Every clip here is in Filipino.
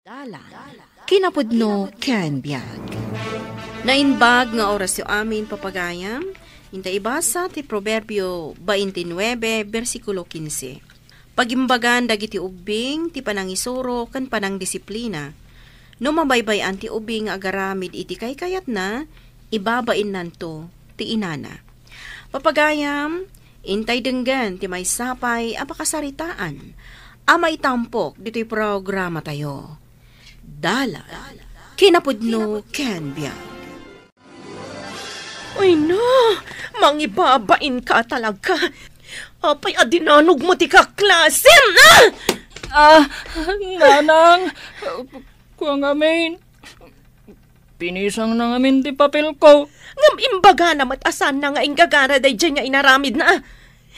Dala, kinapudno ken biag. Nainbag nga oras yu amin papagayam, inta ibasa ti Proverbio 29, versikulo 15. Pagimbagan dagiti ubing, ti panangisuro, kan panangdisiplina. No mabaybayan ti ubing agaramid iti kaykayat na, ibabain nanto ti inana. Papagayam, intay denggan ti may sapay apakasaritaan, amay tampok dito'y programa tayo. Dala, kinapudno ken biag. Ay na, mangibabain ka talaga. Apay adinanog mo ti kaklasim na! Nanang, kuha ngamin. Pinisang na ngamin ti papel ko. Ngam imbaga na matasan na nga ingagara day dyan nga inaramid na.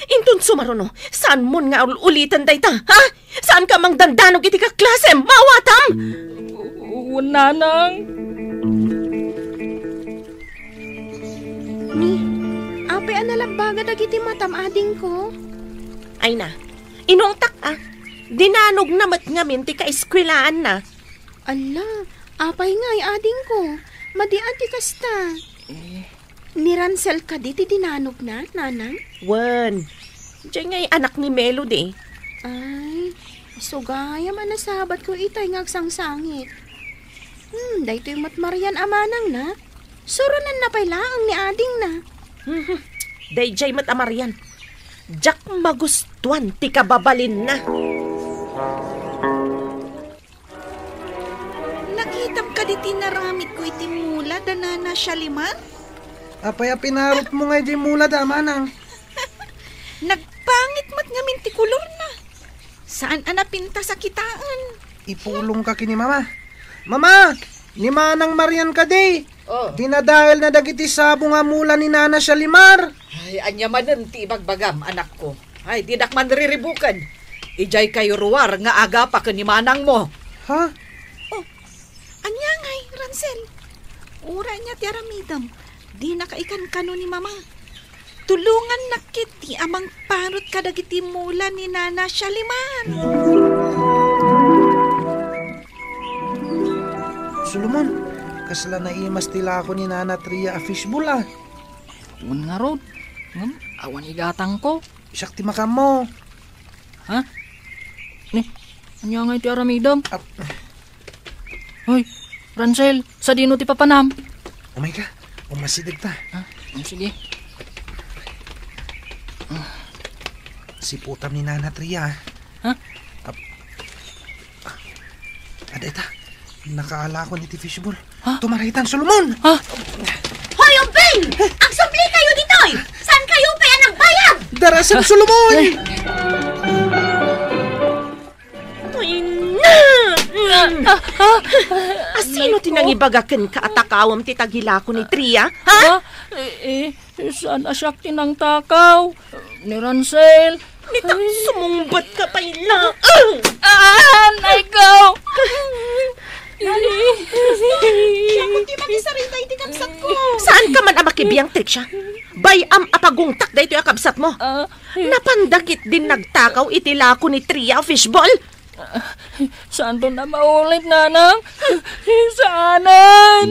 Intun sumaruno, saan mo nga ulitan day ta, ha? Saan ka mang dandanog iti kaklasim, mawatam? Nanang. Ni, apay analagbaga dagiti matam ading ko. Ay na, inungtak dinanog namat ngamin ti kaeskwelaan na. Ala, apay nga'y ading ko. Madian ti kasta. Ni Ransel ka di ti dinanog na, nanang? Wan, dyan nga'y anak ni Melody. Ay, sugaya man nasabat ko itay ngagsangsangit. Dahito yung matmarian amanang na. Suranan na pailaang ni ading na. Dayjay matamaryan. Jak magustuhan ti kababalin na. Nakitam ka di tinaramit ko iti mula danana siya liman? Apay pinarot mo nga di mula da, manang. Nagpangit mat nga minti kulor na. Saan anapinta sa kitaan? Ipulong ka kini mama. Mama, ni Manang Marian ka di. Oh. Dinadahil na dagiti sabo nga mula ni Nana Shalimar. Ay, anya manan ti bagbagam, anak ko. Ay, didak man riribukan. Ijay kayo ruwar nga aga pa ni manang mo. Ha? Anya ngay, Ransel. Ura niya ti aramidam. Di nakaikan kano ni mama. Tulungan na kiti amang parot kadagiti mula ni Nana Shalimar. Solomon, kasla na imas tila ako ni Nana Tria a fishbowl Un nga rod. Awan igatang ko. Isak ti makam mo. Ha? Ni, anya nga iti aramidam. Hoy, Ransel, sa dino ti papanam. Umay ka, umasidig ta. Ha? Sige. Si putam ni Nana Tria. Ha? Aday ta, nakaala ko ni ti fishbowl. Ha? Tumarahitan, Solomon! Ha? Hoy, Obing! Ang subli kayo ditoy! Saan kayo pa yan nagbayag? Darasan, Solomon! Ay na! Asino tinangibagaken ka atakawam ti tagila ko ni Tria? Ha? Saan asyak tinang takaw? Ni Ransel. Nitang sumumbat ka pa ila. Ikaw! Ako di magisarita iti kapsat ko. Saan ka man amakibiyang triksya? Bayam apagungtak da ito yung kabsat mo. Napandakit din nagtakaw itilako ni Tria fishball. Saan doon na maulit, nanang? Saanan?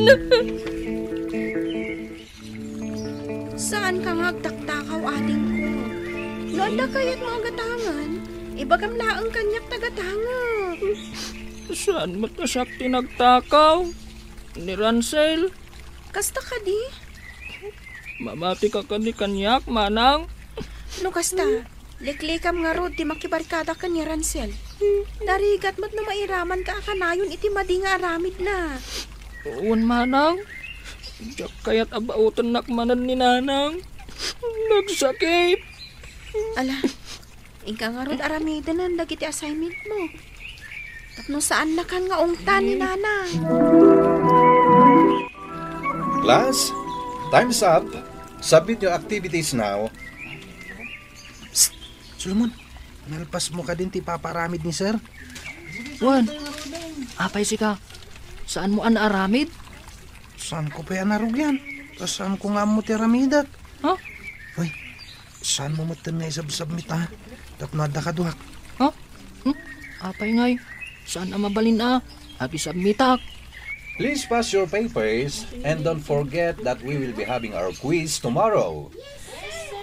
Saan ka ngagtaktakaw ading ko? Loda kayat mga gatangan. Ibagam laang kanyak tagatanga. Saan matasyak tinagtakaw? Ni Ransel? Kasta ka di? Mamati ka ni kanyak, manang? No kasta, liklikam nga rod ti makibarkada ka ni Ransel. Narigat mo't na mairaman ka akanayon iti madi nga aramid na. Uwan, manang? Diyak kaya't abautan nakmanan ni nanang. Nagsakit. Ala, ingka nga rod aramida na dagiti assignment mo. Tapno saan na kan nga ungtan ni Nana? Class, time's up. Submit your activities now. Psst, Solomon, nalpas mo ka din ti paparamid ni sir. Wan, apay si ka. Saan mo anaaramid? Saan ko pa yan narugyan? Saan ko nga mo ti aramidat? Ha? Uy, saan mo matan nga isab-submit ha? Tapno adda ka duhak. Ha? Apay ngay. Saan ang mabalin At isubmitak. Please pass your papers and don't forget that we will be having our quiz tomorrow.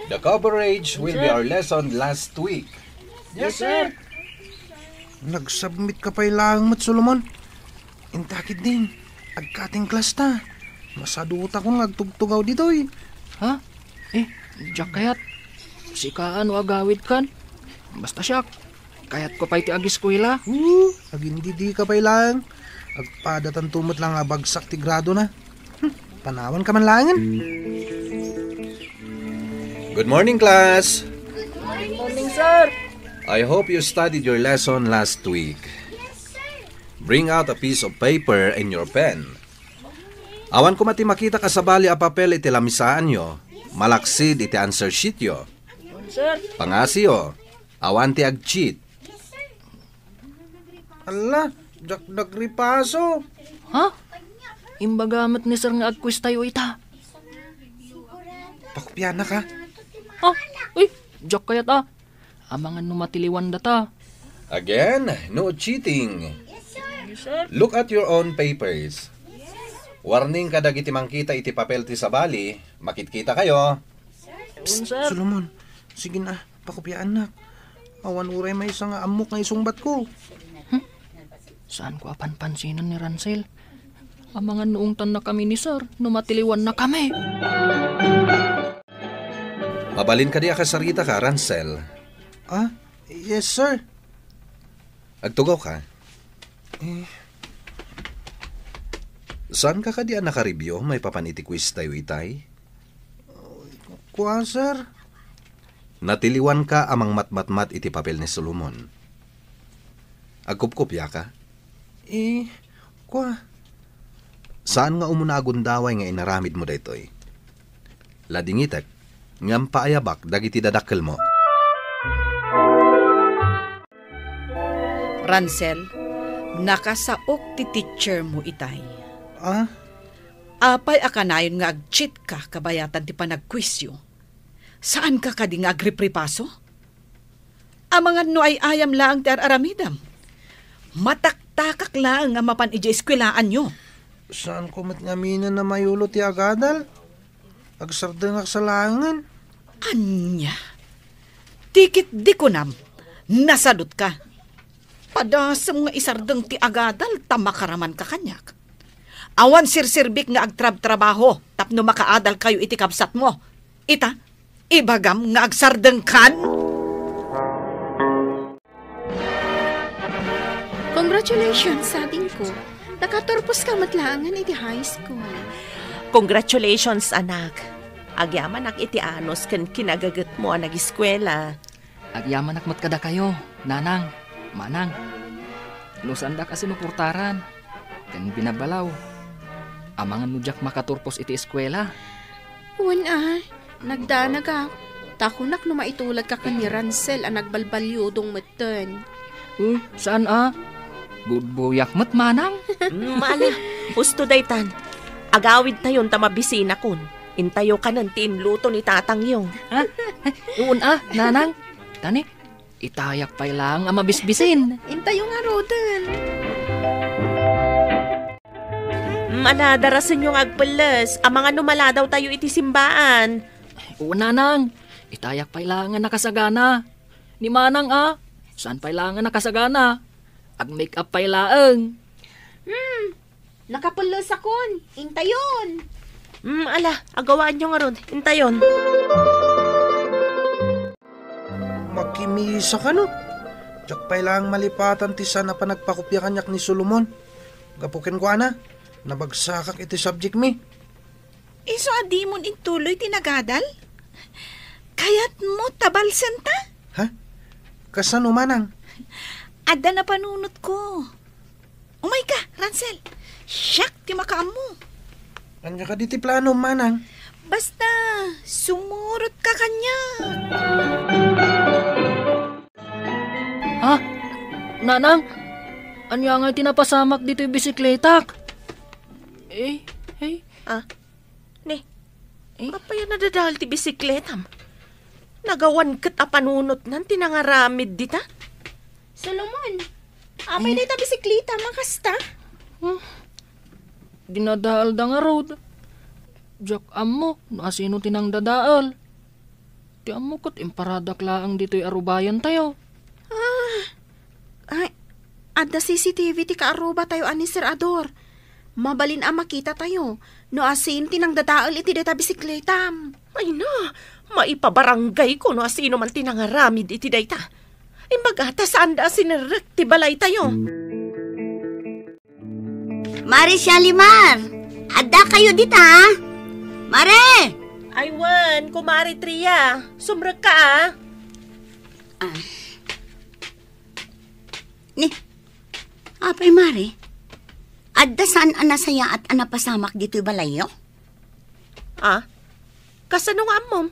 The coverage will be our lesson last week. Yes, sir. Nag-submit ka pa ilang mat, Solomon. Intakid din. Agkating class ta. Masaduta kong nagtugtugaw dito eh. Ha? Diyak kayat. Sikaan o agawid kan. Basta siyak. Kayat ko pa iti agiskwela. Agindi di ka pa ilang. Agpadatan tumot lang bagsak ti grado na. Panawan ka man langin. Good morning, class. Morning, sir. I hope you studied your lesson last week. Bring out a piece of paper and your pen. Awan ko mati makita ka sa bali a papel iti lamisaan nyo. Malaksid iti answer sheet yo. Sir. Pangasyo. Awan ti ag-cheat. Ala, nagripaso. Ha? Imbagamat ni sir nga ag-quiz tayo ita. Pakupyan na ka. Ha? Uy, diyak kayat Amangan numatiliwan data. Again, no cheating. Yes, sir. Look at your own papers. Warning kadag iti mangkita iti papel ti sa bali. Makitkita kayo. Sir. Solomon, sige na, pakupyaan na. Awan uray may isang amok na isungbat ko. Saan ko apan-pansinan ni Ransel? Amangan noong tan na kami ni sir, numatiliwan na kami. Mabalin ka di akasarita ka, Ransel. Ah, yes sir. Agtugaw ka. Saan ka kadian nakaribyo? May papaniti quiz tayo itay? Kuha sir. Natiliwan ka amang matmatmat iti papel ni Solomon. Agkupkupya ka? Kuha. Saan nga umuna agundaway nga inaramid mo daytoy? Ladingitek, ngam paayabak dagiti dadakkel mo. Ransel, nakasaok ti teacher mo itay. Ah, Apay akanayon nga ag-cheat ka kabayatan ti panagkwisyo. Saan ka kadi nga agripripaso? Amangan no ay ayam laang ti aramidam. Mataktakak laang nga mapan ija eskwelaan nyo. saan ko matngaminan na mayulo ti agadal? Agsardang aksalangan. Anya, tikit di ko nam, nasadot ka. Padasam nga isardang ti agadal, tamakaraman ka kanyak. Awan sirsirbik nga agtrab-trabaho, tapno makaadal kayo iti kapsat mo. Ita, ibagam nga agsardang kan. Congratulations, sabing ko. Nakaturpos ka matlangan iti high school. Congratulations, anak. Agyaman ak iti anos ken kinagagat mo ang nag-eskwela. Agyaman akmat kada kayo, nanang, manang. Lusanda kasi nupurtaran. Kan binabalaw. Amangan mo jak makaturpos iti eskwela. Nagdanag ka. Takunak no maitulag ka ni Ransel ang nagbalbalyudong matan. Saan Good boy akmat, manang. Mala, husto daytan. Agawid tayon tamabisina kun. Intayo ka ng tinluto ni tatang yung. Nanang. Tani, itayak pa lang ang mabisbisin. Intayo nga rodan. Manadarasan yung agpalas. Ang mga numala daw tayo iti simbaan. Nanang. Itayak pa lang ang nakasagana. Ni manang Saan pa lang ang nakasagana? Ag-make up pa ilaang. Nakapulos akon. Intayon. Ala, agawaan nyo nga ron. Intayon. Magkimisa ka no. Diyak pa ilang malipatan ti sana pa nagpakopya kanyak ni Solomon. Gapukin ko ana. Nabagsakak iti subject mi. Iso adi mon intuloy tinagadal? Kayat mo tabalsen ta? Ha? Kasano manang? Adda na panunot ko. Umay ka, Ransel. Siyak ti makaam mo. Anya ka diti plano manang? Basta, sumurot ka kanya. Nanang, anya nga tinapasamak dito yung bisikletak. Papaya nadadahal ti bisikletam. Nagawan kat apanunot nan tinangaramid dita. Solomon, amay na ita bisikleta, makasta. dinadaal da nga road. Jak amo, asino tinang dadaal. Ti amo kat imparadak laang dito'y arubayan tayo. Ay, adda CCTV ti kaaruba tayo ani Sir Ador. Mabalin ang makita tayo. No asin tinang dadaal iti data bisikletam. Ay na, maipabarangay ko no asino man tinangaramid iti dayta. Imbagata saan da sinirek ti balay tayo. Mare Shalimar, adda kayo dita. Mare! Aywan, kumari Tria. Sumrek ka Ni, apay Mare, adda saan anasaya at anapasamak dito'y balayo? Kasano nga mom?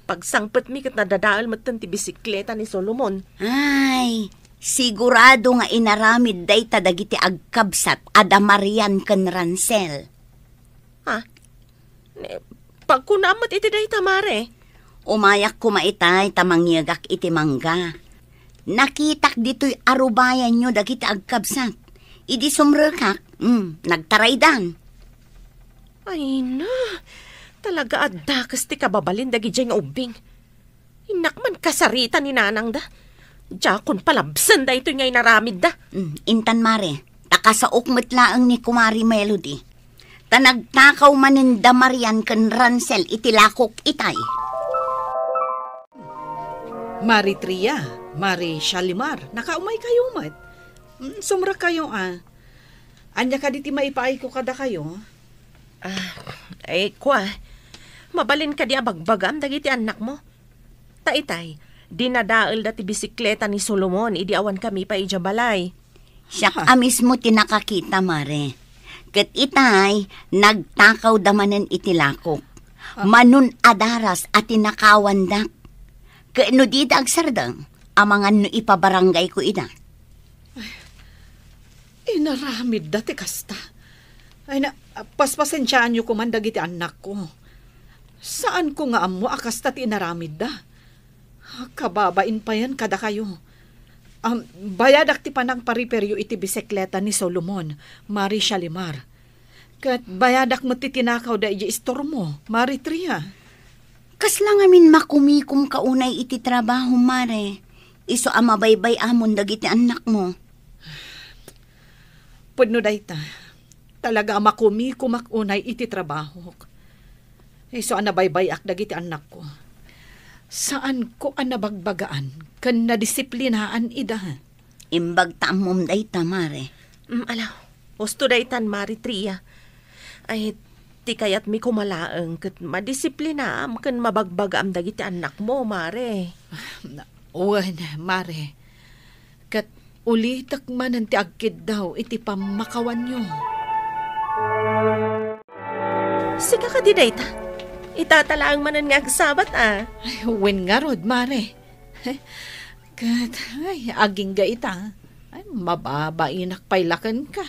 Pagsangpet mi kat nadadaal matan ti bisikleta ni Solomon. Ay, sigurado nga inaramid day tadagiti agkabsat adamarian ken Ransel. Pagkunamot iti day tamare. Umayak kumaitay tamangyagak iti mangga. Nakitak dito'y arubayan nyo dagiti agkabsat. Idi sumrekak, nagtaraydan. Ay na, talaga addakas ti kababalin dagi dyan nga ubing. Inak man kasarita ni nanang da. Diyakon palabsan da ito ngay naramid da. Intan Mare, takasaok matlaang ni Kumari Melody. Tanagtakaw maninda Marian ken Ransel itilakok itay. Mari Tria, Mari Shalimar, nakaumay kayo mat. Sumra kayo Anya ka diti maipaay ko kada kayo. Mabalin ka di abagbagam dagiti anak mo. Taitay, dinadaal dati bisikleta ni Solomon, idi awan kami pa ijabalay. Siyak mismo tinakakita Mare. Ket itay, nagtakaw damanen itilakok. Manun adaras at tinakawandak. Kaano di agsardang, amangan no ipabarangay ko ida. Inaramid dati kasta. Ay na, paspasensyaan nyo kuman dagiti anak ko. Saan ko nga amo akasta ti inaramid da? Kababain pa yan kada kayo. Bayadak ti panang pariperyo iti bisikleta ni Solomon, Mari Shalimar. Kat bayadak mo ti tinakaw da iji istor mo, Mari Tria. Kaslang amin makumikum kaunay iti trabaho, Mare. Iso amabaybay amon dagiti anak mo. Pudno dayta, talaga makumikum akunay iti trabaho. Iso anabaybayak dagiti anak ko. Saan ko anabagbagaan kan nadisiplinaan ida? Imbag tamom dayta, Mare. Gusto daytan, Mari Tria. Ay, ti kayat mi kumalaang kat madisiplinaam kan mabagbagaam dagiti anak mo, Mare. Uwan, Mare. Kat ulitak man ang tiagkid daw iti pamakawan nyo. Sika ka di dayta. Itatalaang manan nga agsabat Ay, wen nga rod, Mare. Kat, aging gaita. Ay, mababainak pailakan ka.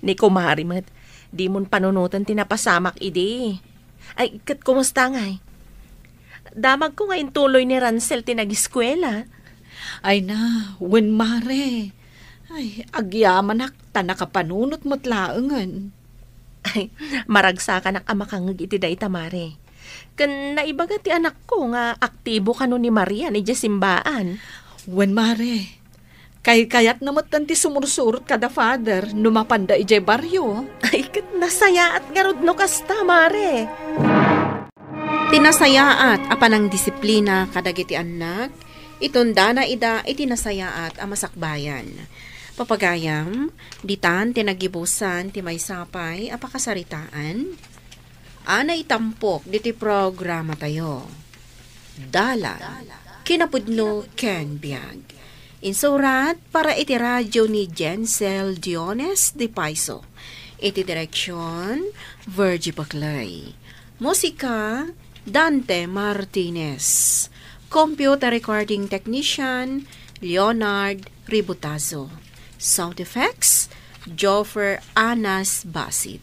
Ni kumari mat, di mon panunutan tinapasamak idi. Ay, kat kumusta nga Damag ko nga intuloy ni Ransel tinag-eskwela. Ay na, wen Mare. Ay, agyaman tanakapanunot mo't laangan. Ay, maragsakan ang amakangag iti dayta, Mare. Kan naibaga ti anak ko nga aktibo ka ni Maria ni Jesimbaan. Wen Mare, kayat namatan ti sumursurot kada father numapanda ijay baryo. Ay, kat nasayaat nga rod no kasta, Mare. Tinasayaat apanang disiplina kadagiti anak, itunda na ida itinasayaat amasakbayan. Papagayam, ditan tinagibusan ti may sapay apakasaritaan. Ana itampok diti programa tayo. Dala, kinapudno Ken Biag. Insurat para iti radyo ni Jensel Diones de Paiso. Iti direksyon, Virgie Baclay. Musika, Dante Martinez. Computer recording technician, Leonard Ributazo. Sound effects, Joffer Anas Basit.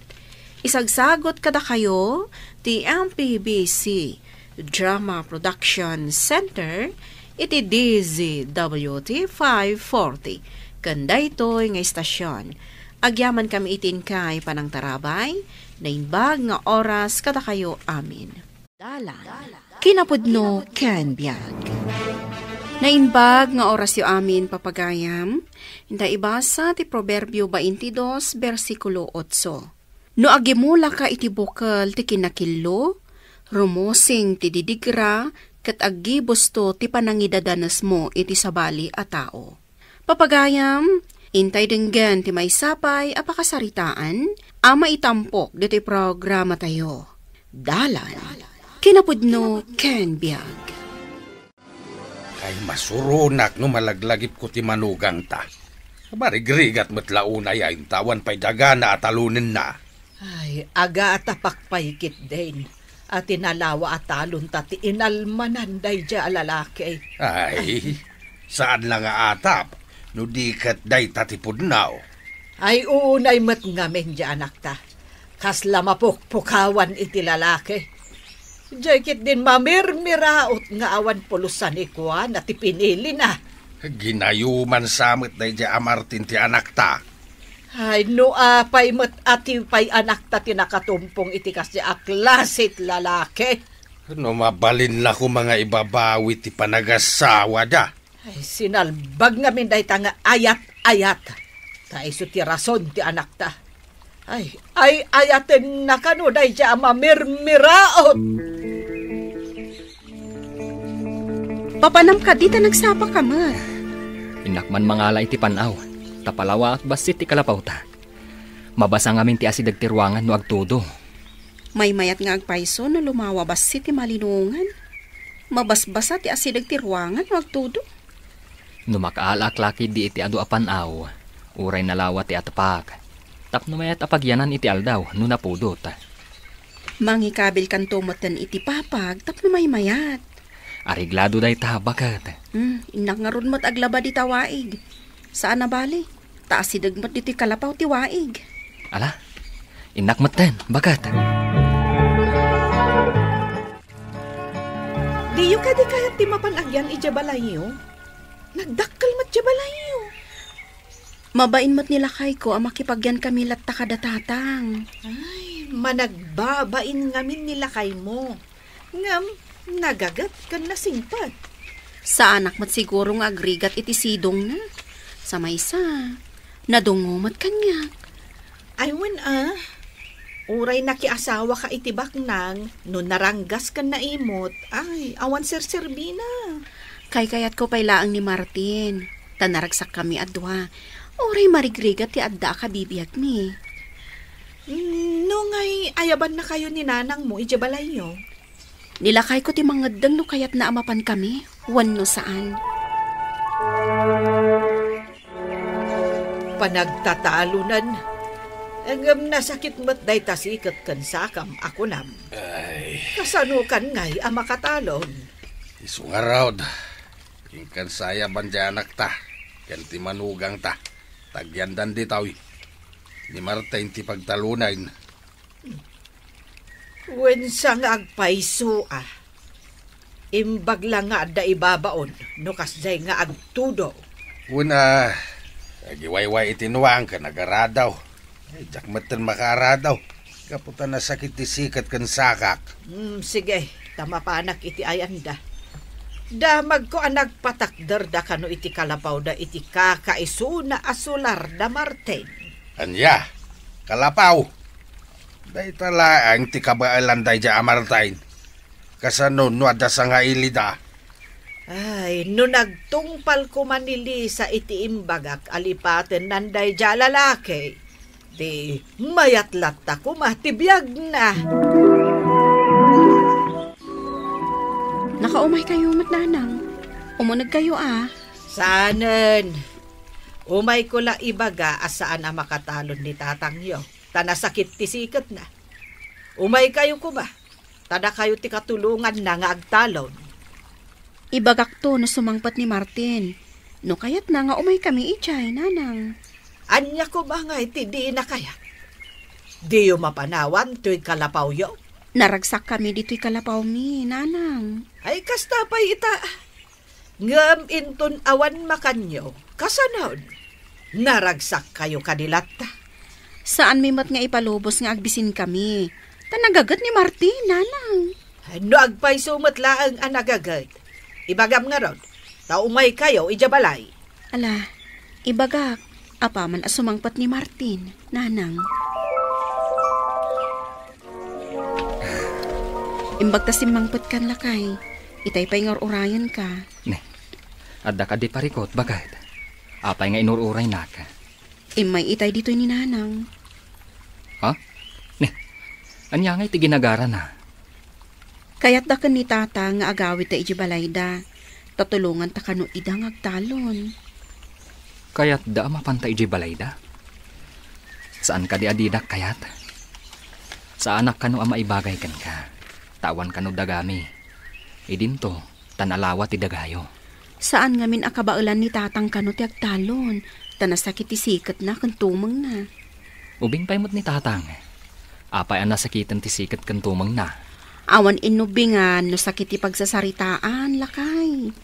Isagsagot kada kayo, ti MPBC Drama Production Center, iti DZWT 540. Kanda ito'y nga istasyon. Agyaman kami itin kay panang tarabay, nainbag nga oras kada kayo amin. Kinapudno ken biag. Nainbag nga oras yu amin papagayam, hinda ibasa ti Proverbio 22, versikulo 8. No agimula ka iti bukal ti kinakillo, rumosing ti didigra, kat aggibusto ti panangidadanas mo iti sabali a tao. Papagayam, intay denggan ti may sapay apakasaritaan, ama itampok dito programa tayo. Dalan, kinapudno ken biag. Ay masurunak no malaglagip ko ti manugang ta. Marigrigat matlauna yain tawan pa'y dagana at alunin na. Ay, aga at apakpaykit din. At inalawa at talon ta ti inalmanan day dya alalaki. Ay, saan lang nga atap? No di kat day tatipudnaw. Ay, uunay mat ngamin dya anak ta. Kas lamapok-pukawan iti lalaki. Diyakit din mamirmiraot nga awan pulusan ikuan at ipinili na. Ginayuman samit day dya amartin ti anak ta. Ay, no apay mat ati pay anak ta tinakatumpong iti kasi aklasit lalaki. No mabalin na ko mga ibabawi ti panagasawa da. Ay, sinalbag ngamin day ta nga ayat-ayat. Kaiso ti rason ti anak ta. Ay, ayaten na kano day dya mamirmiraot. Papanam ka dita nagsapa ka ma. Inakman mangala iti panaw, tapalawa at basit ti kalapaw ta. Mabasa ngamin ti asidag ti ruangan no agtudo. May mayat nga agpaiso no lumawa basit ti malinungan. Mabasbasa ti asidag ti ruangan no agtudo. No makaalak-laki di iti adu a panaw, uray nalawa ti atapak. Tapno mayat apagyanan iti aldaw no napudot. Mangikabil kan tumatan iti papag tapno may mayat. Ariglado day tabakat. Inak nga ron mat aglaba di tawaig. Saan na bali? Taas si dagmat diti kalapaw ti waig. Ala, inak maten, bakat. Diyo ka di kaya ti mapanagyan ijabalayo? Nagdakkel mat jabalayo. Mabain mat nila kay ko ang makipagyan kami latta kadatatang. Ay, managbabain ngamin nila kay mo. Ngam, nagagat kan nasingpad. Sa anak mat siguro nga agrigat iti sidong na. Sa maysa, nadungo mat kanyak. Ay, uray nakiasawa ka itibak nang, no naranggas ka na imot, ay, awan sir-serbina. Kayat ko pay laang ni Martin. Tanaragsak kami adwa. Oray marigrigat ti adda ka bibiyag mi. No ngay ayaban na kayo ni nanang mo, ijabalay nyo. Nilakay ko ti mangaddang no kayat na amapan kami. Wan no saan. Panagtatalunan. Agam nasakit mat day tasikat kan sakam ako nam. Ay. Kasanukan ngay amakatalon. Isungarod. Ingkan saya banja anak ta. Kanti manugang ta. Tagyandan di tawi. Ni Martin ti pagtalunain. Wen sang agpaiso Imbag lang nga da ibabaon. No kasday nga agtudo. Una, agiwayway itinuwang ka nagaradaw. Ay, jakmatan makaradaw. Kaputan na sakit ti sikat kan sakak. Sige, tama pa anak iti ayanda. Damag ko anak patakder da kano iti kalapaw da iti kakaiso na asular da Martin. Anya, kalapaw. Day tala ang ti kabaalan day ja Martin. Kasano no ada sa nga ilida. Ay, no nagtungpal ko manili sa iti imbagak alipaten nanday ja lalaki. Di mayatlat ako matibiyag na. Nakaumay kayo matnanang. Umunag kayo Sanen. Umay ko la ibaga asaan ang makatalon ni tatangyo. Tanasakit ti sikat na. Umay kayo ko ba? Tada kayo ti katulungan na nga agtalon. Ibagak to na sumangpat ni Martin. No kayat na nga umay kami ichay, nanang. Anya ko ba nga iti di na kaya? Di yung mapanawan to'y kalapaw yo? Naragsak kami dito'y kalapaw mi, nanang. Ay kasta pa ita. Ngam inton awan makanyo. Kasanon. Naragsak kayo kanilat. Saan may mat nga ipalubos nga agbisin kami? Tanagagat ni Martin, nanang. No agpay sumatlaang anagagad. Ibagam nga rod. Taumay kayo, ijabalay. Ala, ibagak. Apaman asumangpat ni Martin, nanang. Imbag ta simangpat kan lakay. Itay pa'y ngor-urayan ka. Ne, adda ka di parikot, bagay. Apay nga inururay na ka. Imay itay dito ni nanang. Ha? Ne, anya nga iti ginagara na. Kaya't da kan ni tata nga agawit ta ijibalayda. Tatulungan ta kano idang agtalon. Kaya't da mapantay ijibalayda. Saan ka di adidak kayat? Sa anak kano ama ibagay kan ka. Tawan kano dagami. Idinto, tanalawa ti dagayo. Saan nga min akabaulan ni tatang kano ti agtalon? Tanasakit ti sikat na kan tumang na. Ubing paymot ni tatang. Apay ang nasakitan ti sikat kan tumang na. Awan inubingan no sakit ti pagsasaritaan, lakay.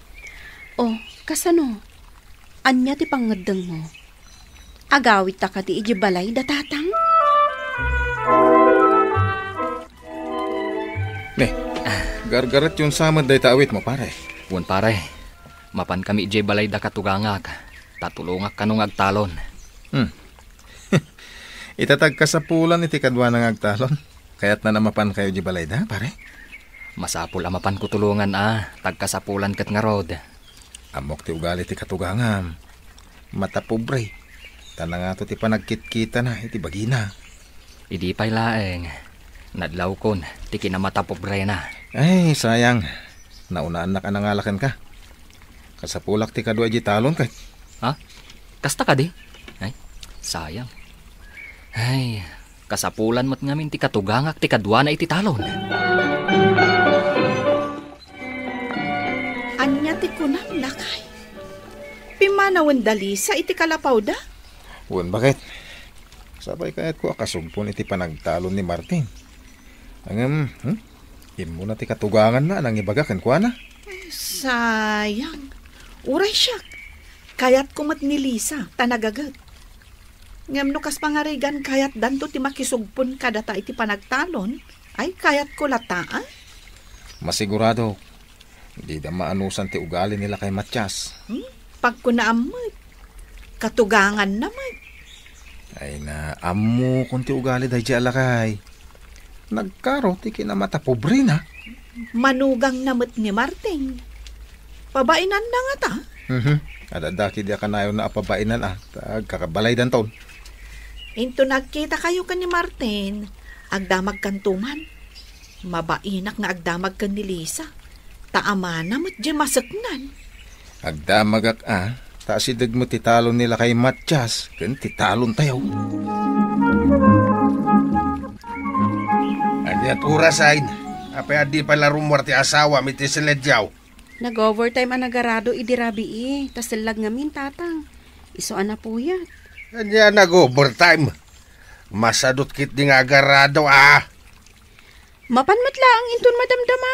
Oh, kasano? Anya ti pangadang mo? Agawit ta ka ti ijibalay da tatang? Ne, gargarat yung samad day taawit mo, pare. Wan pare, mapan kami ijibalay da katugangak. Tatulungak kanong agtalon. Itatag ka sa pulan iti kadwa ng agtalon. Kaya't na namapan kayo ijibalay da, pare. Masapul amapan ko tulungan tagkasapulan kat nga rod. Amok ti ugali ti katugangam. Mata pobre. Tana nga to ti panagkit-kita na iti bagina. Idi pa'y laeng. Nadlaw kon, ti kinamata pobre na. Ay, sayang. Naunaan na ka nangalakan ka. Kasapulak ti kadwa iti talon kay. Ha? Kasta ka di? Ay, sayang. Ay, kasapulan mo't ngamin ti katugangak ti kadwa na iti talon. Anya ti kunam lakay. Pimanawan dali sa iti kalapaw da? Wan, bakit? Sabay kayat ko akasumpon iti panagtalon ni Martin. Angam, imo na ti katugangan na nang ibagakan ko na. Sayang. Uray siya. Kayat kumat ni Lisa, tanagagat. Ngam no kas pangarigan kayat danto ti makisugpon kadata iti panagtalon, ay kayat ko lataan. Masigurado, di da maanusan ti ugali nila kay Matyas. Pag ko naamag, katugangan naman. Ay na, amo kung ti ugali dahi di alakay. Nagkaro ti kinamata pobre na. Manugang namot ni Martin. Pabainan na nga ta. Adadaki di akanayo na apabainan kakabalay dan taon. Into nagkita kayo ka ni Martin, agdamag kantuman. Mabainak nga agdamag ka ni Lisa. Taama na mo't di masaknan. Agdamag taasidag mo titalon nila kay Matyas, kan titalon tayo. Anyat urasain, apay adi pala rumor ti asawa miti siledyaw. Nag-overtime ang nagarado idirabi tas silag ngamin tatang. Iso ana puyat. Anya nag-overtime. Masadot kit di nga agarado Mapanmat lang inton madamdama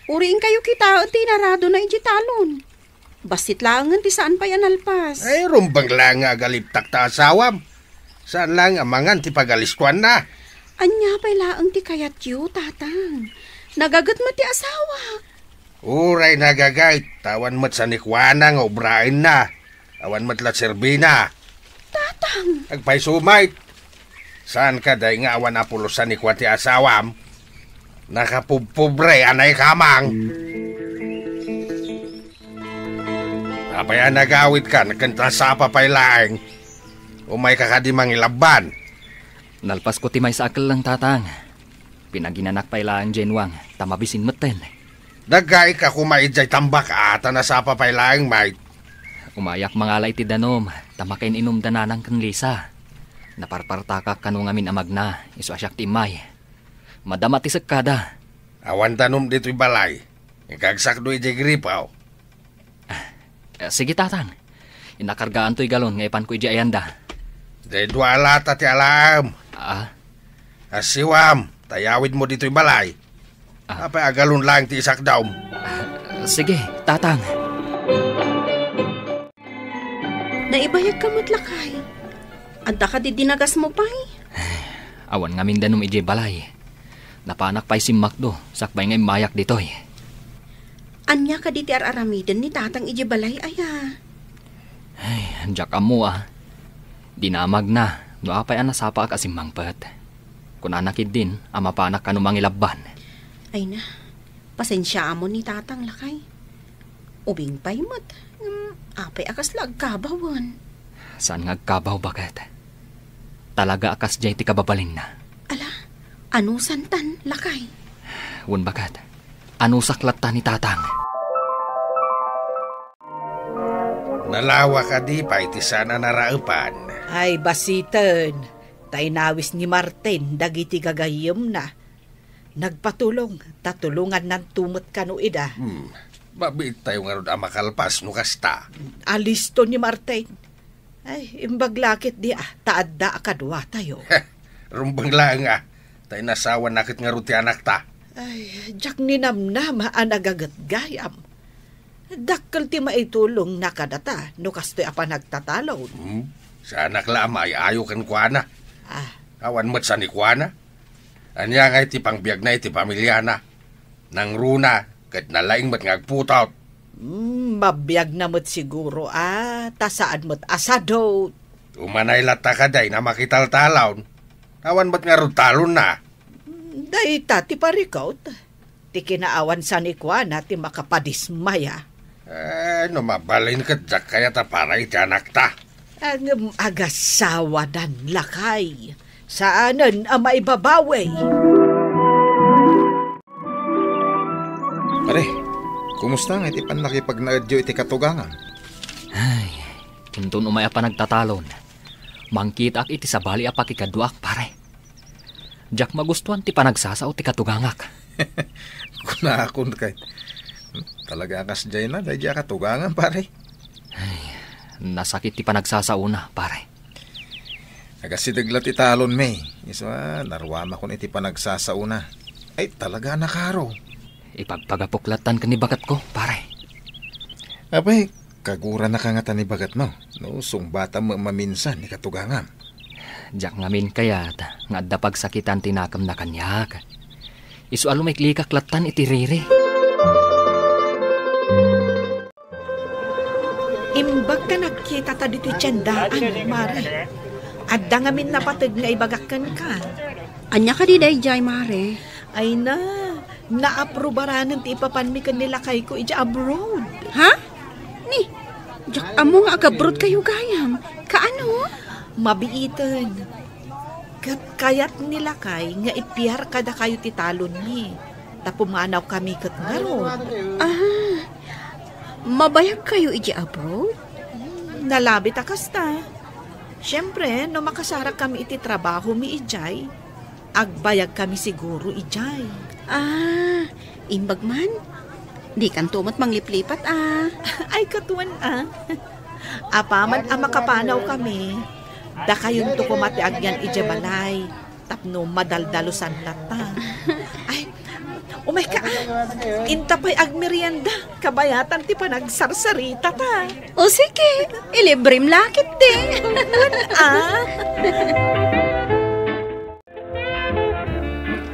Uriin kayo kita tinarado na ijitalon. Basit lang ti saan pa yan alpas. Ay rumbang lang nga galiptak ta asawam. Saan lang amangan ti pagaliskuan na. Anya pa'y laang ti kayat yu, tatang. Nagagat mo ti asawa. Uray nagagayt. Tawan mat sa nikwana nga obrain na. Awan mat la serbina. Tatang. Agpay sumait. Saan ka day nga awan apulos sa nikwa ti asawam? Nakapubpobre anay kamang. Apay nagawit ka, nagkanta sa papay laeng. Umay kakadimang ilaban. Nalpas ko timay sa akal lang tatang. Pinaginanak pa ilaan Jenwang, tamabisin maten. Dagay ka kumaidjay tambak ata na sa papay laeng, mate. Umayak mangalay ti danom, tamakain inom dananang kan Lisa. Naparpartakak kanu ngamin amagna, iso asyak timay. Madama ti sekada. Awan tanom dito'y balay. Ikagsak do'y jay gripaw. Sige tatang, inakargaan to'y galon, ngaypan ko'y jay ayanda. Jay dua alata ti alam. Asiwam, tayawid mo dito'y balay. Apay agalon lang ti isak daw. Sige, tatang. Naibayag ka mo't lakay. Adda ka di dinagas mo pa'y. Awan nga mindanom ije balay. Napanak pa'y si Makdo, sakbay ngay mayak ditoy. Anya ka di ti aramiden ni tatang ije balay aya. Ay, anjak amo Dinamag na, no apay anasapa ka simangpet. Kung anakid din, amapanak ka numang ilabban. Ay na, pasensya mo ni tatang lakay. Ubing pa'y mat, apay akas lagkabawan. Saan nga kabaw bakit? Talaga akas jay ti kababalin na. Ala, ano santan lakay? Wan bakit? Ano saklat ta ni tatang? Nalawa ka di pa iti sana naraupan. Ay, basitan. Tainawis ni Martin, dagiti gagayom na. Nagpatulong, tatulungan ng tumot kanuida. Babit tayo nga ron makalpas no kasta. Alisto ni Martin. Ay, imbaglakit di taadda akadwa tayo. Rumbang lang tayo nasawa nakit nga ron ti anak ta. Ay, jak ni namnama anagagat gayam. Dakkel ti maitulong nakadata, no kastoy apa nagtatalaw. Sa anak lama ay ayaw kan kuana. Ah, Awan mat sa ni kuana. Anya nga iti pangbiag na iti pamilya na. Nang runa, kat nalaing mat ngagputot. Mabiyag na mo't siguro, tasaan mo't asado. Umanay lata ka day na makitaltalon. Awan mat nga ron talon na. Day tati parikaw, ti kinaawan sa ni Kuana, ti makapadismaya. No mabalin ka jak kaya ta para iti anak ta. Ang agasawa dan lakay. Saanan ang maibabawi? Pare, kumusta nga iti panlakipagnaadyo iti katugangan? Ay, kintun umaya pa nagtatalon. Mangkita ak iti sabali apa kikaduak, pare. Jak magustuhan ti panagsasao ti katugangak. Kuna akon kay talaga kas jay na dahil katugangan, pare. Ay, nasakit ti panagsasao na, pare. Nagasidaglat italon may. Isa, narwama kon iti panagsasao na. Ay, talaga nakaro. Ipagpagapuklatan ka ni bagat ko, pare. Abay, kagura na ka nga ta ni bagat mo. No, sungbata mo maminsan ni katugangam. Jak ngamin kayat, nga adda pagsakitan tinakam na kanyak. Isu alumikli kaklatan iti riri. Imbag ka nagkita ta dito tiyandaan, Mare. Adda ngamin napatag nga ibagakan ka. Anya ka di day Mare? Ay na, naaprubaran ti ipapanmi ka nila kay ko ija abroad. Ha? Ni, jak amo nga agabrod kayo gayam. Kaano? Mabiitan. Kayat nila kay nga ipiyar kada kayo titalon ni. Tapumanaw kami kat ngaron. Mabayag kayo iji abroad? Nalabit akasta. Siyempre, no makasara kami iti trabaho mi ijay, agbayag kami siguro ijay. Imbag man? Di kan tumat mangliplipat Ay katuan Apaman makapanaw kami. Da kayon to kumati agyan ijabalay. Tapno madaldalusan lata. Ay, umay ka intapay agmerienda. Kabayatan ti panagsarsarita ta. O sige, ilibrim lakit te.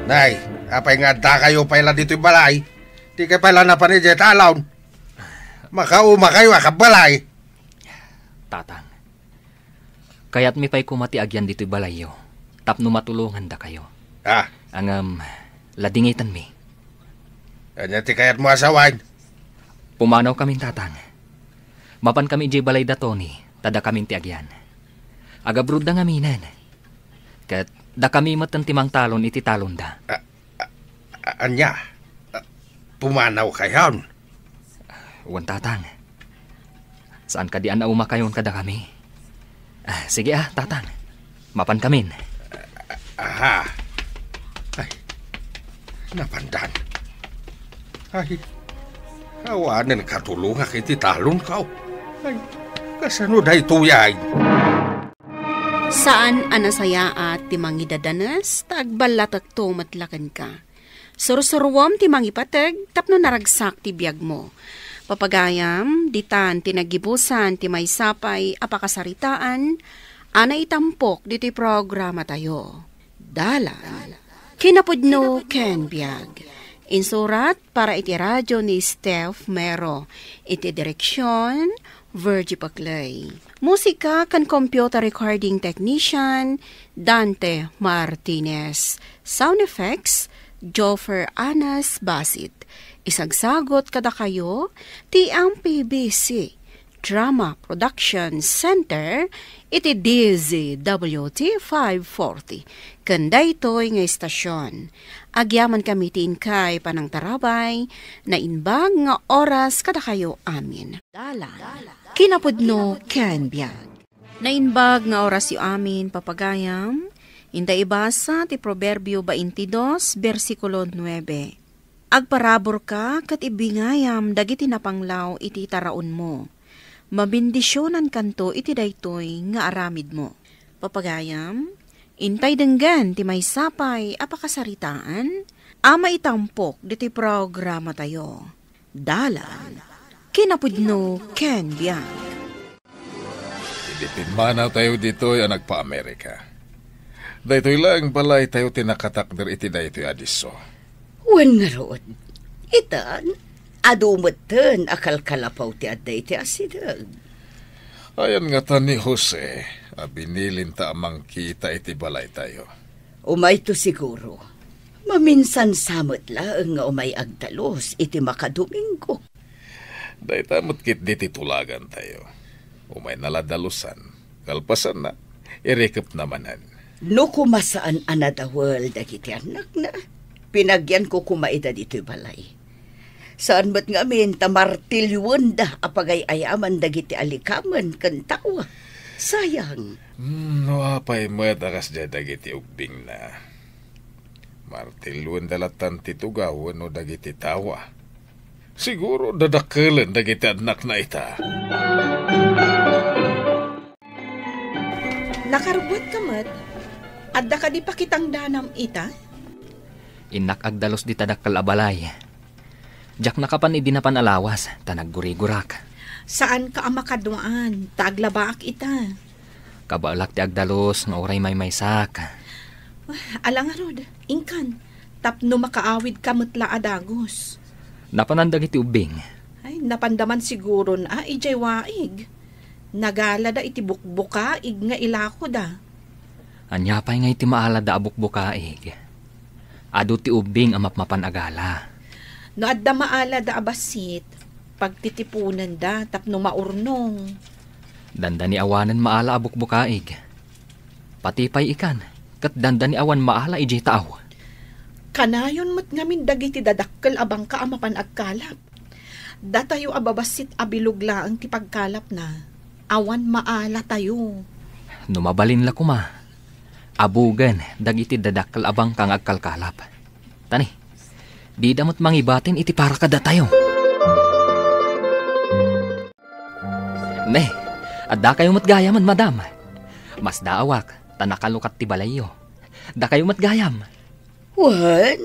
Nay, apay nga da kayo pala dito'y balay. Di kayo pala napanidya talaw. Makauma kayo akabalay. Tatang, kaya't mi pa'y kumati agyan dito'y balayo. Tapno matulungan da kayo. Ang ladingitan mi. Kanya ti kayat mo asawain. Pumanaw kaming tatang. Mapan kami ijay balay da Tony, tada kaming ti agyan. Agabrod da nga minan. Kat da kami matantimang talon iti talon da. Anya, pumanaw kayon. Wan tatang. Saan ka di anauma kayon kada kami? Sige tatang. Mapan kamin. Ay, napandan. Ay, awanan katulungan kiti talon ka. Ay, kasano dahi tuyay? Saan anasaya at timang idadanas, tagbalatak to matlakan ka. Surusuruwam timang ipatag, tapno naragsak ti biyag mo. Papagayam, ditan tinagibusan ti may sapay apakasaritaan, Ana itampok diti programa tayo. Dalan. Kinapudno Ken Biag. Insurat para iti radyo ni Steph Mero. Iti direksyon, Virgie Paclay. Musika kan computer recording technician, Dante Martinez. Sound effects, Joffer Anas Basit. Isagsagot kada kayo, ti ang PBC. Drama Production Center, iti DZWT 540. Kanda ito'y nga istasyon. Agyaman kami kay panang tarabay, na inbag nga oras kada kayo amin. Dalan. Kinapudno Ken Biag. Na inbag nga oras yu amin papagayam, inda ibasa ti Proverbio 22, versikulo 9. Agparabor ka kat ibingayam dagiti napanglaw iti taraon mo. Mabindisyonan kanto iti daytoy nga aramid mo. Papagayam, intay denggan ti may sapay apakasaritaan, ama itampok diti programa tayo. Dalan. Kinapudno Ken Biag. Idipinmanaw tayo dito yung nagpa-Amerika. Daytoy lang balay tayo tinakatakder iti daytoy adiso. Wan nga roon. Itan, adumatan akal kalapaw ti aday ti asidag. Ayan nga ta ni Jose, binilin ta amang kita iti balay tayo. Umay to siguro. Maminsan samot lang nga umay agdalos iti makadomingo. Day tamot kit di titulagan tayo. Umay naladalusan, kalpasan na, irekap namanan. No kumasaan anadawal dagiti anak na, pinagyan ko kumaida dito'y balay. Saan ba't nga amin tamartilyuan da apagay ayaman dagiti alikaman kan tawa. Sayang. No apay mo takas dya dagiti ugbing na. Martilyuan dalatan titugaw no dagiti tawa. Siguro dadakalan dagiti anak na ita. Nakarubot ka mat? Adda ka di pakitang danam ita? Inak agdalos di tadakkel abalay. Jak nakapan idinapan alawas, tanagguri-gurak. Saan ka amakadwaan? Taglabaak ita. Kabalak ti agdalos, nga oray may maysak. Alang arod, ingkan. Tapno makaawid ka mutla adagos. Napanandag iti ubing. Ay, napandaman siguro na ijay waig. Nagala da iti bukbukaig nga ilako da. Anyapay nga iti maala da abukbukaig. Adu ti ubing amapmapan agala. No adda maala da abasit, pagtitipunan da, tapno maurnong. Danda ni awanan maala abukbukaig. Patipay ikan, kat danda ni awan maala ijay tao. Kanayon mo't ngamin dagiti dadakkel abang ka amapan agkalap. Datayo ababasit abilugla ang tipagkalap na. Awan maala tayo. Numabalin la kuma. Abugan, dagiti dadakkel abang kang agkalkalap. Tani, di damot mangibatin iti para kada tayo. Ne, adda kayo matgayaman, madam. Mas daawak, tanakalukat ti balayo. Da kayo matgayam. Wan,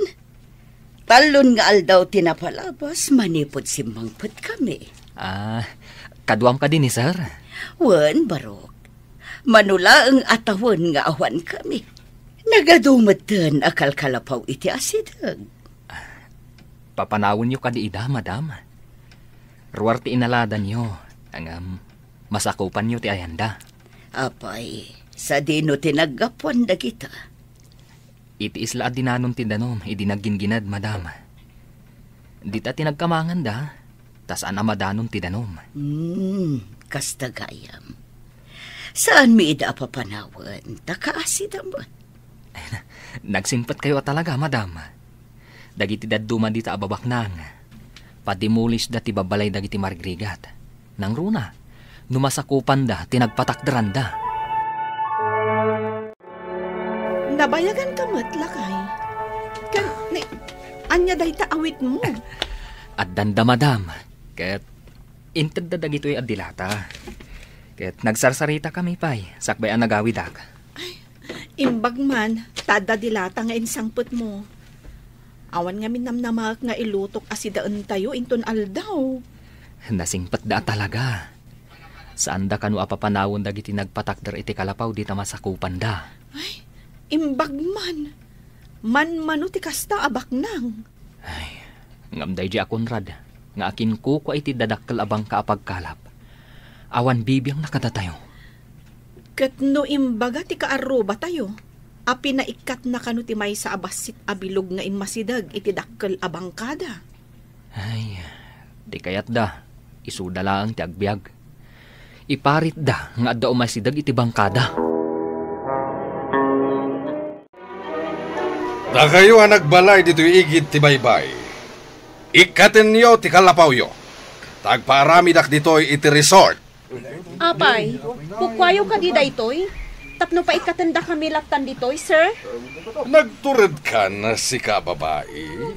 talon nga aldaw tinapalabas, manipod simbangpot kami. Kaduam ka din ni sir. Wan, barok. Manula ang atawan nga awan kami. Nagadumatan akal kalapaw iti asidag. Papanawon nyo ka di ida, madam. Ruwar ti inaladan nyo. Ang masakupan nyo ti ayanda. Apay, sa dino tinagapuan da kita. Iti isla at dinanon ti danom, idinagginginad, madam. Di ta tinagkamangan da, tas anamadanon ti danom. Kastagayam. Saan mi ida papanawan? Takaasidam ba? Nagsimpat kayo talaga, madam. Dagiti daduma di ta ababak nang. Padimulis da ti babalay dagiti margrigat. Nang runa, numasakupan da, tinagpatakdaran da. Nabayagan ka matlakay. Anya day taawit mo. At danda, madam. Ket inted da dagito'y adilata. Ket nagsarsarita kami pay, sakbay ang nagawidak. Imbag man, tada dilata nga insangput mo. Awan nga minamnamak nga ilutok asidaan tayo inton aldaw. Nasingpat da talaga. Saan da kanu apapanawon dagiti nagpatakder iti kalapaw di ta masakupan da. Ay, imbag man. Man ti kasta abaknang. Ay, ngamday di akonrad. Nga akin ko iti dadakkel abang kaapagkalap. Awan bibiyang nakadatayo. Ket no imbaga ti kaaruba tayo. Api na ikat na kanu ti may sa abasit abilog nga imasidag iti dakkel abang kada. Ay, di kayat da. Isuda lang ti agbyag. Iparit da nga adda umasidag iti bangkada. Da kayo ang nagbalay dito igid ti baybay. Ikatin niyo ti kalapaw yo. Tagpaaramidak dito'y iti resort. Apay, pukwayo ka di daytoy? Tapno pa ikatanda kami laptan ditoy, sir? Nagturid ka na si kababae.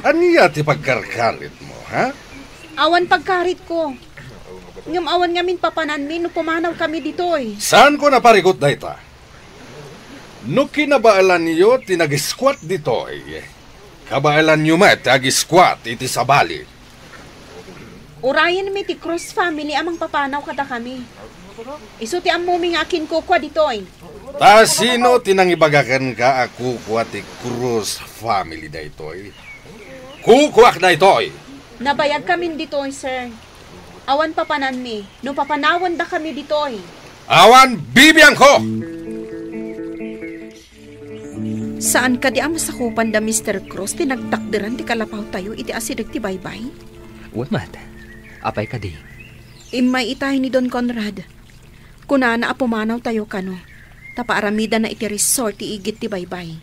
Aniya ti pagkarkarit mo, ha? Awan pagkarit ko. Ngam awan ngamin papanan mi no pumanaw kami ditoy. Saan ko naparikot da ita? No kinabaalan niyo ti nag-squat ditoy. Kabailan nyo met, agi-squat, iti sabali. Urayan mi ti Cruz family amang papanaw kada kami. Iso ti amuming akin kukwa ditoy. Ta sino tinangibagakan ka ako kwa ti Cruz family da itoy? Kukwak da itoy! Nabayag kami ditoy, sir. Awan papanan mi, no papanawan da kami ditoy. Awan bibiyang ko! Saan ka di ang masakupan da Mr. Cruz ti nagtakderan ti kalapaw tayo iti asidag ti baybay? Mat, apay ka di. Imay itahin ni Don Conrad. Kuna na apumanaw tayo kano. Tapaaramida na iti resort ti igit ti baybay.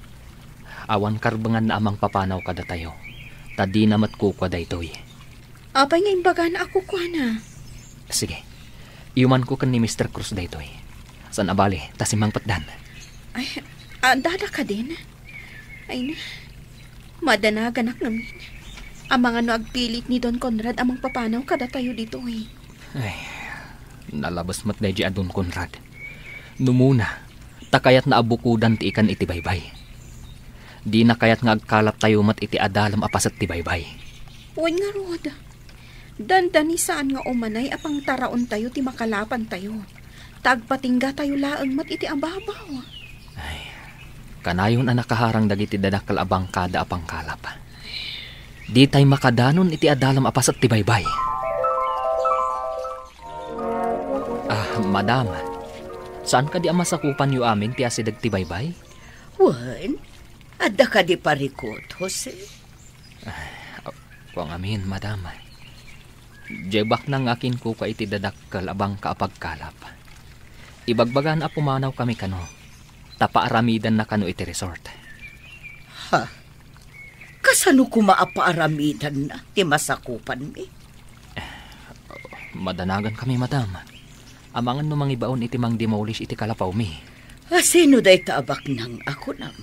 Awan karbangan na amang papanaw kada tayo. Tadi na matkukwa da ito'y. Apay nga imbaga na ako kwa na. Sige, iuman ko kan ni Mr. Cruz da ito'y. San abali, tasimang patdan. Ay, dada ka din. Ay na, madanagan namin. Ang mga no agpilit ni Don Conrad amang papanaw kada tayo dito eh. Ay, nalabas mat na di Don Conrad. Numuna, takayat na abukudan ti ikan iti baybay. Di na kayat nga agkalap tayo mat iti adalam apasat ti baybay. Uy nga Rod, dandani saan nga umanay apang taraon tayo ti makalapan tayo. Tagpatingga tayo laang mat iti ababaw. Ay, kanayon ang nakaharang dagiti dadakkel abang kada apang kalap. Di tay makadanon iti adalam apasat ti baybay. Madam, saan ka di amasakupan yu amin ti asidag ti baybay? Wan, adda ka di parikot, Jose? Kung amin, madam. Jebak nang akin ko ka iti dadakkel abang kaapagkalap. Ibagbagan a pumanaw kami kano. Tapaaramidan na kano iti resort. Ha? Kasano ko maapaaramidan na ti masakupan mi? Madanagan kami, madam. Amangan no mangibaon iti mang demolish iti kalapaw mi. Sino day taabak nang ako nam?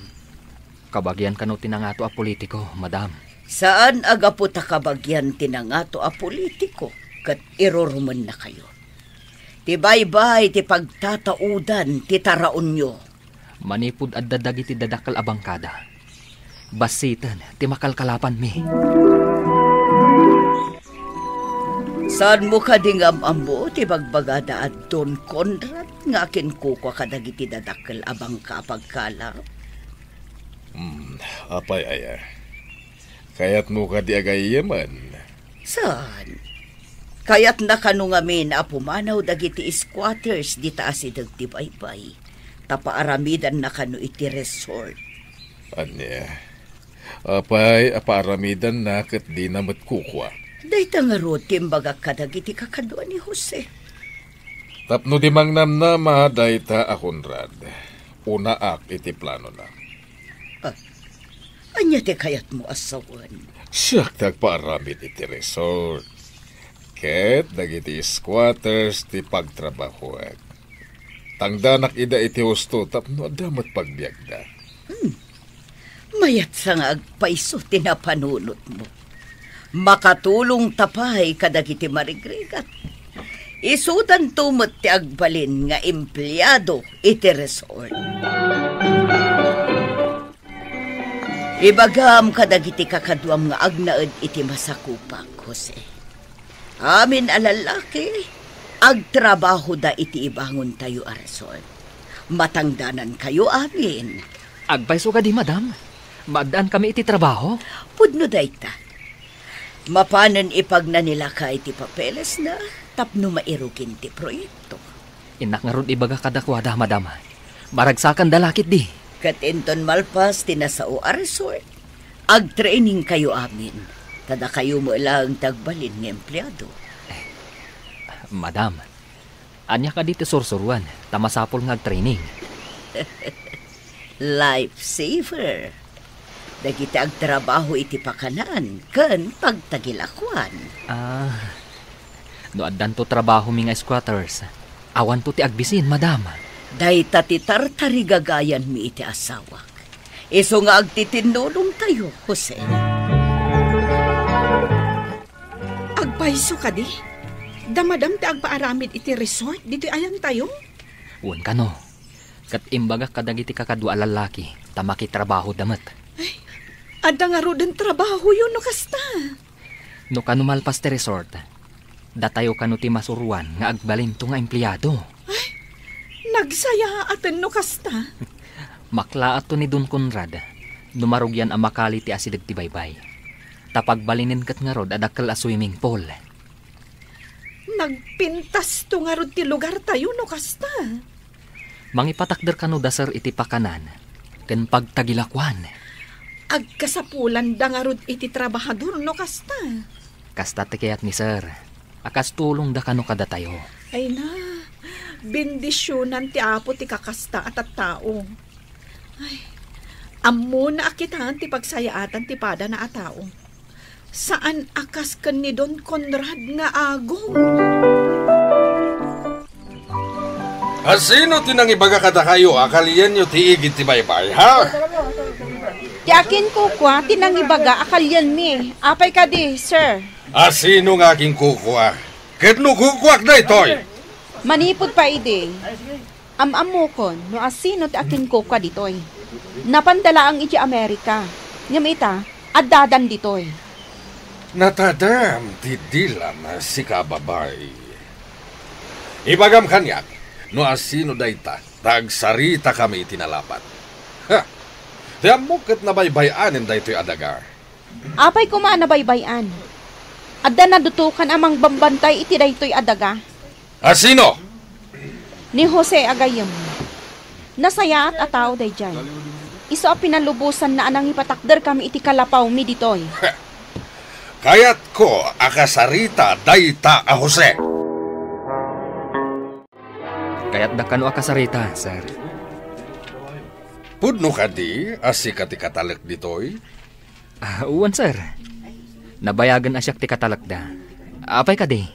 Kabagyan kano tinangato a politiko, madam. Saan agapo ta kabagyan tinangato a politiko? Kat iroruman na kayo. Ti baybay ti pagtataudan ti taraon nyo. Manipud at dadag iti dadakal abangkada. Basitan ti makalkalapan mi. Saan mo ka dingam ambo ti bagbagada at Don Conrad nga akin kukwa kadagiti dadakkel abang kapagkala? Apay aya. Kayat mo ka di agayaman. Saan? Kayat na kanu ngamin na pumanaw dagiti squatters di taas idag ti baybay. Tapaaramidan na kanu iti resort. Anya? Apay, aparamidan na kat di na matkukwa. Dahita nga ro, timbaga kadagiti kakadwa ni Jose. Tapno di mang namnama, dahita akunrad. Una ak iti plano na. Anya ti kayat mo asawan? Siyak tagpaaramid iti resort. Ket dagiti squatters ti pagtrabahoan. Tangdanak ida iti husto tapno damat pagbiagda. Mayat sa nga agpaiso tinapanunot mo. Makatulong tapay kadagiti marigrigat. Isudan tumot ti agbalin nga empleyado iti resort. Ibagam kadagiti kakadwam nga agnaed iti masakupak, Jose. Amin alalaki, Agtrabaho da iti ibangon tayo a resort. Matangdanan kayo amin. Agpaiso ka di, madam. Maadaan kami iti trabaho. Pudno dayta. Mapanan ipag na nila ka iti papeles na tapno mairugin ti proyekto. Inak nga ron ibaga kadakwada, madam. Maragsakan dalakit di. Katinton malpas tinasao a resort. Ag-training kayo amin. Tada kayo mo lang tagbalin ng empleyado. Madam, anya ka dito sursuruan. Tamasapol nga training. Lifesaver. Dagiti agtrabaho iti pakanan ken pagtagilakwan. No addan to trabaho mi nga squatters. Awan to ti agbisin, madam. Dayta ti tartari gagayan mi iti asawak. Iso nga agtitinulong tayo, Jose. Agpaiso ka di? Damadam ti agpaaramid iti resort, dito ayan tayo? Uwan ka no. Kat imbaga kadagiti kakadwa lalaki, tamaki trabaho damat. Ay, adda nga ro den trabaho yun, no kasta. No kano malpas ti resort, datayo kano ti masuruan nga agbalin to nga empleyado. Ay, nagsaya aten no kasta. Maklaat to ni Don Conrad, numarugyan ang makali ti asidag ti baybay. Tapagbalinin kat nga rod adakal a swimming pool. Nagpintas to nga rod ti lugar tayo, no kasta. Mangipatakder kano da sir iti pakanan, ken pagtagilakwan. Agkasapulan da nga rod iti trabahador, no kasta. Kasta ti kayat ni sir, akas tulong da kano kada tayo. Ay na, bendisyonan ti apo ti kakasta at tao. Ay, amo na akitan ti pagsayaatan ti pada na atao. Saan akas ken ni Don Conrad nga agong? Sino tinang ibaga kada kayo? Akalian nyo tiigit ti baybay, ha? Ti akin kukwa, tinang ibaga, akalyan mi. Apay ka di, sir. Sino nga aking kukwa? Ketno kukwak na itoy? Manipod pa ide. Amamukon, no asino ti akin kukwa ditoy. Napandala ang iti Amerika. Ngam ita, addadan ditoy. Natadam ti dilam si kababay. Ibagam kanyak, no asino dayta, tagsarita kami itinalapat. Ha! Tiyam mo kat nabaybayanin daytoy adaga. Apay kumaan na baybayan. Adda na dutukan amang bambantay iti daytoy adaga. Sino? Ni Jose Agayam. Nasaya at atao day dyan. Iso a pinalubusan na anang ipatakder kami iti kalapaw mi ditoy. Kayat ko akasarita dayta a Jose. Kaya't da kano akasarita, sir. Pudno ka di, asika ti katalak ditoy? Uwan, sir. Nabayagan asyak ti katalak da. Apay ka di.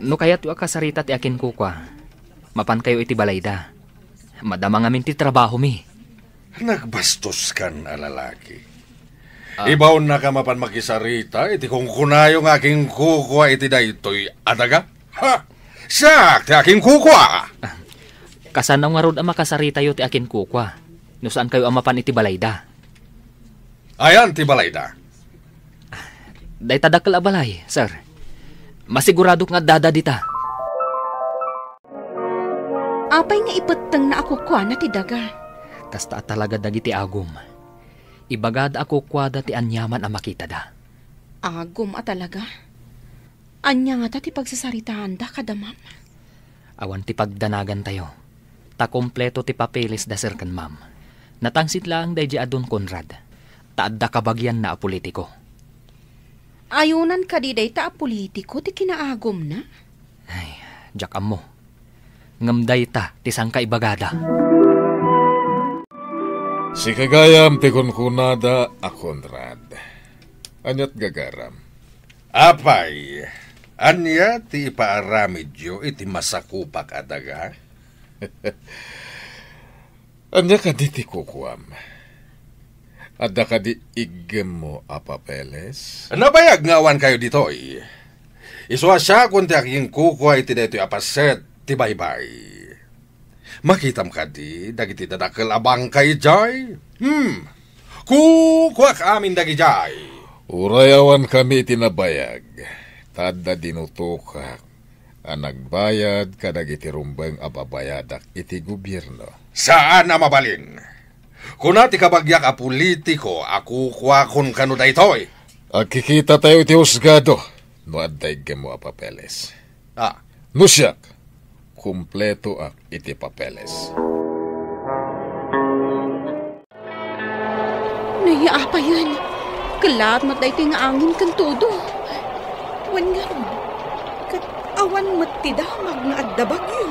No kaya't yu akasarita ti akin kukwa. Mapan kayo iti balay da. Madama ngamin ti trabaho mi. Nagbastos kan a lalaki. Ibaw na ka mapan makisarita, iti kung kunayo ng aking kukwa iti daytoy adaga? Ha! Siyak, ti aking kukwa! Kasanaw nga rod ang makasarita yu ti akin kukwa. No saan kayo amapan iti balayda? Ayan ti balayda. Day tadakal a balay, sir. Masigurado nga dada dita. Apay nga ipeteng na ako kwa na ti daga. Kasta talaga dagiti agum. Ibagad ako kwada ti anyaman ang makita da. Agum a talaga? Anya nga ta ti pagsasaritaan da kada ma'am. Awan ti pagdanagan tayo. Ta kompleto ti papeles da sir kan ma'am. Natangsit lang day di Don Conrad. Taadda kabagyan na a politiko. Ayunan ka di day ta a politiko ti kinaagom na? Ay, jakam mo. Ngamday ta ti sangka ibagada. Si kagayam ti kunkunada a Conrad. Anyat gagaram. Apay, anya ti ipaaramidyo iti masakupak adaga? Anya ka di ti kukuam. Adda ka di igem mo a papeles? Nabayag ngawan kayo ditoy. Iswa siya kung ti aking kukwa iti dito apaset ti baybay. Makitam ka di, dagiti dadakil abang kay jay. Kukwak amin dagi jay. Urayawan kami itinabayag. Tadda dinutukak. Ang nagbayad kadag iti rumbeng ababayadak iti gobyerno. Saan na mabalin? Kuna ti kabagyak a politiko, ako kwakon kano da itoy. Agkikita tayo iti husgado, no adday mo a papeles. No siyak, kumpleto ak iti papeles. Nahiya pa yan. Kalat matay ito nga angin kan todo. Wan nga ron. Kat awan matidamag na adda bagyo.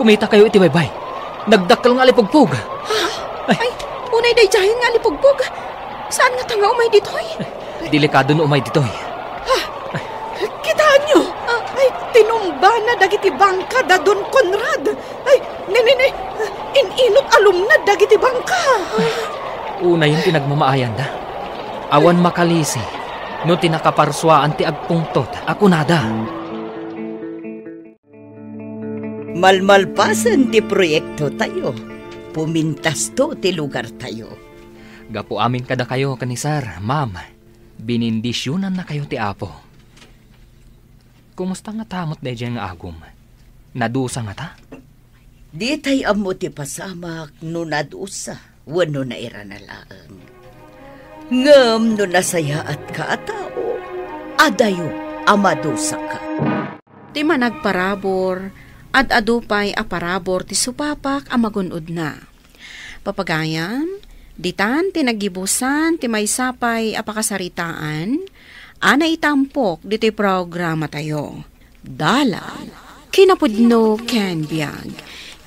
Kumita kayo iti baybay. Nagdakkel nga alipugpug. Ay, unay day jahin nga lipugbog. Saan nga tanga umay ditoy? Delikado no umay ditoy. Kitaan nyo! Ay, tinumba na dagiti bangka da Don Conrad. Ay, ininot alumna dagiti bangka. Una yung tinagmamaayan da. Awan makalisi. No tinakaparswaan ti agpungtot. Ako nada. Malmalpasan ti proyekto tayo. Pumintas to ti lugar tayo. Gapo amin kada kayo, kanisar, ma'am. Binindisyonan na kayo ti Apo. Kumusta nga tamot da dyan nga agum? Nadusa nga ta? Di tay amo ti pasamak no nadusa. Wano na ira na laang. Ngam no nasaya at kaatao. Adayo amadusa ka. Ti managparabor, at adupay aparabor ti supapak amagunod na. Papagayan, ditan tinagibusan ti may sapay apakasaritaan, ana itampok diti programa tayo. Dalan, kinapudno Ken Biag.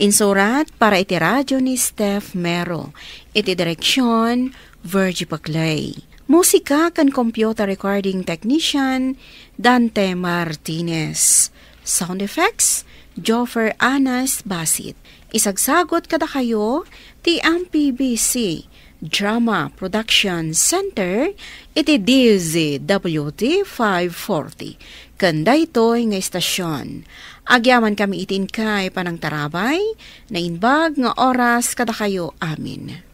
Insurat para iti radyo ni Steph Mero. Iti direksyon, Virgie Paclay. Musika kan computer recording technician, Dante Martinez. Sound effects, Joffer Anas Basit. Isagsagot kada kayo, ti MPBC Drama Production Center, iti DZWT 540. Kanda ito'y nga istasyon. Agyaman kami itin kay panang tarabay, na inbag nga oras kada kayo amin.